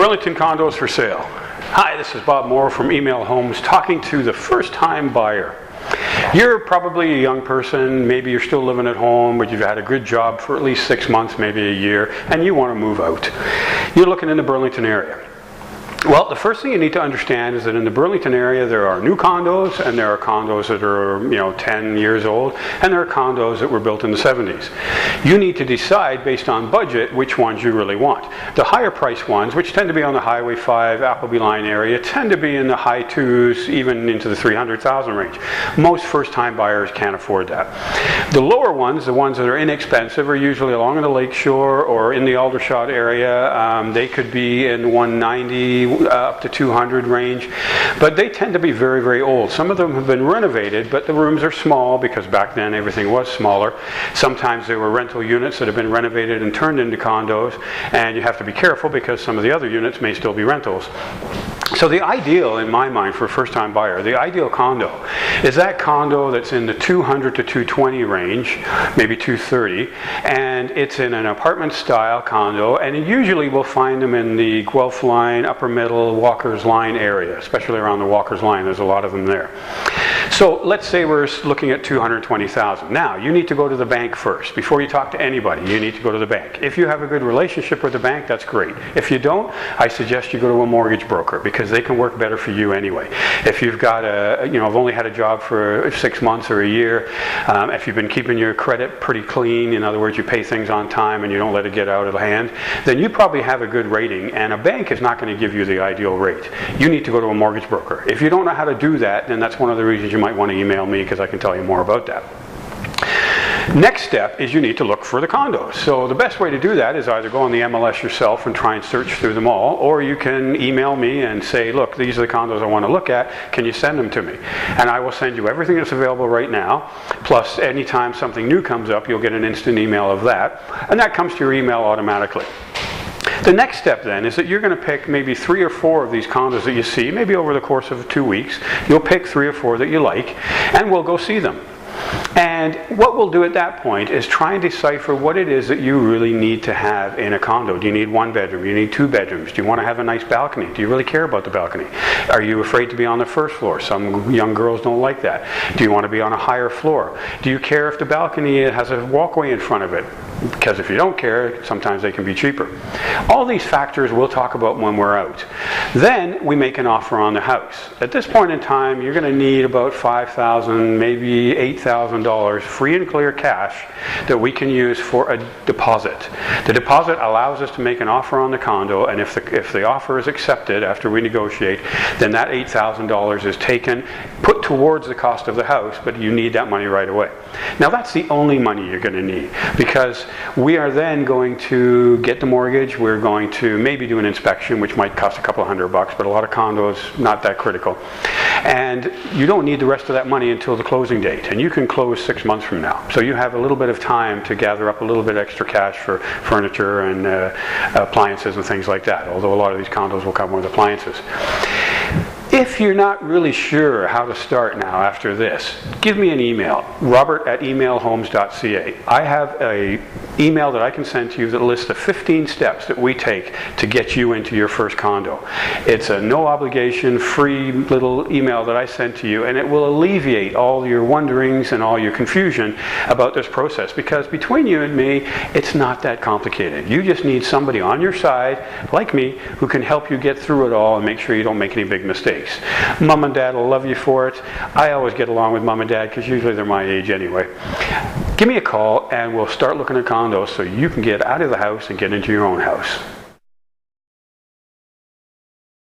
Burlington condos for sale. Hi, this is Bob Moore from Email Homes talking to the first-time buyer. You're probably a young person, maybe you're still living at home, but you've had a good job for at least 6 months, maybe a year, and you want to move out. You're looking in the Burlington area. Well, the first thing you need to understand is that in the Burlington area there are new condos and there are condos that are 10 years old, and there are condos that were built in the 70s. You need to decide based on budget which ones you really want. The higher priced ones, which tend to be on the Highway 5, Appleby line area, tend to be in the high twos, even into the 300,000 range. Most first-time buyers can't afford that. The lower ones, the ones that are inexpensive, are usually along the lakeshore or in the Aldershot area. They could be in 190 up to 200 range, but they tend to be very, very old. Some of them have been renovated, but the rooms are small because back then everything was smaller. Sometimes there were rental units that have been renovated and turned into condos, and you have to be careful because some of the other units may still be rentals. So the ideal, in my mind, for a first-time buyer, the ideal condo is that condo that's in the 200 to 220 range, maybe 230, and it's in an apartment-style condo, and usually we'll find them in the Guelph line, upper middle, Walker's line area, especially around the Walker's line. There's a lot of them there. So let's say we're looking at 220,000. Now, you need to go to the bank first. Before you talk to anybody, you need to go to the bank. If you have a good relationship with the bank, that's great. If you don't, I suggest you go to a mortgage broker because they can work better for you anyway. If you've got I've only had a job for 6 months or a year, if you've been keeping your credit pretty clean, in other words, you pay things on time and you don't let it get out of hand, then you probably have a good rating, and a bank is not going to give you the ideal rate. You need to go to a mortgage broker. If you don't know how to do that, then that's one of the reasons you might want to email me, because I can tell you more about that. Next step is you need to look for the condos. So the best way to do that is either go on the MLS yourself and try and search through them all, or you can email me and say, look, these are the condos I want to look at, can you send them to me? And I will send you everything that's available right now, plus anytime something new comes up, you'll get an instant email of that, and that comes to your email automatically. The next step then is that you're going to pick maybe 3 or 4 of these condos that you see, maybe over the course of 2 weeks. You'll pick 3 or 4 that you like, and we'll go see them. And what we'll do at that point is try and decipher what it is that you really need to have in a condo. Do you need 1 bedroom? Do you need 2 bedrooms? Do you want to have a nice balcony? Do you really care about the balcony? Are you afraid to be on the first floor? Some young girls don't like that. Do you want to be on a higher floor? Do you care if the balcony has a walkway in front of it? Because if you don't care, sometimes they can be cheaper. All these factors we'll talk about when we're out. Then we make an offer on the house. At this point in time, you're going to need about $5,000, maybe $8,000 free and clear cash that we can use for a deposit. The deposit allows us to make an offer on the condo, and if the offer is accepted after we negotiate, then that $8,000 is taken, put towards the cost of the house, but you need that money right away. Now that's the only money you're going to need, because we are then going to get the mortgage, we're going to maybe do an inspection, which might cost a couple $100, but a lot of condos, not that critical. And you don't need the rest of that money until the closing date, and you can close 6 months from now. So you have a little bit of time to gather up a little bit extra cash for furniture and appliances and things like that, although a lot of these condos will come with appliances. If you're not really sure how to start now after this, give me an email, robert@emailhomes.ca. I have an email that I can send to you that lists the 15 steps that we take to get you into your first condo. It's a no obligation, free little email that I send to you, and it will alleviate all your wonderings and all your confusion about this process, because between you and me, it's not that complicated. You just need somebody on your side, like me, who can help you get through it all and make sure you don't make any big mistakes. Mom and Dad will love you for it. I always get along with Mom and Dad because usually they're my age anyway. Give me a call and we'll start looking at condos so you can get out of the house and get into your own house.